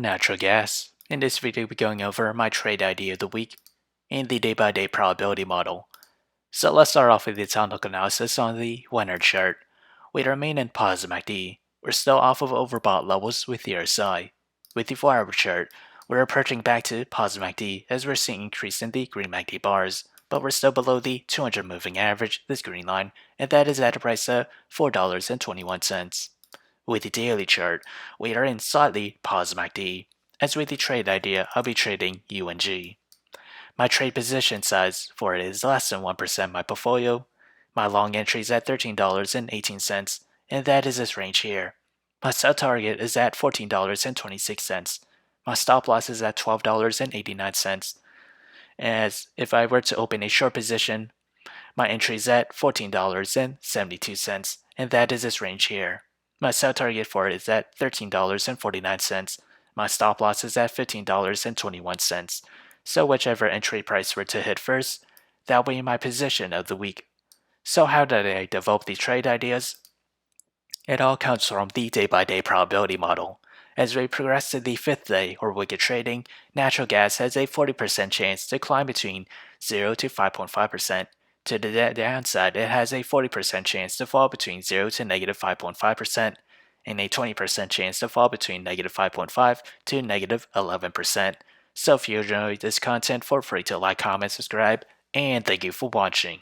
Natural gas. In this video, we're going over my trade idea of the week and the day-by-day probability model. So let's start off with the technical analysis on the winner chart. We remain in positive MACD. We're still off of overbought levels with the RSI. With the 4-hour chart, we're approaching back to positive MACD as we're seeing increase in the green MACD bars, but we're still below the 200 moving average, this green line, and that is at a price of $4.21. With the daily chart, we are in slightly positive MACD. As with the trade idea, I'll be trading UNG. My trade position size for it is less than 1% of my portfolio. My long entry is at $13.18, and that is this range here. My sell target is at $14.26. My stop loss is at $12.89. As if I were to open a short position, my entry is at $14.72, and that is this range here. My sell target for it is at $13.49. My stop loss is at $15.21. So whichever entry price were to hit first, that will be my position of the week. So how did I develop these trade ideas? It all comes from the day-by-day probability model. As we progress to the 5th day or week of trading, natural gas has a 40% chance to climb between 0 to 5.5%. To the downside, it has a 40% chance to fall between 0 to negative 5.5%, and a 20% chance to fall between negative 5.5 to negative 11%. So if you enjoyed this content, feel free to like, comment, subscribe, and thank you for watching.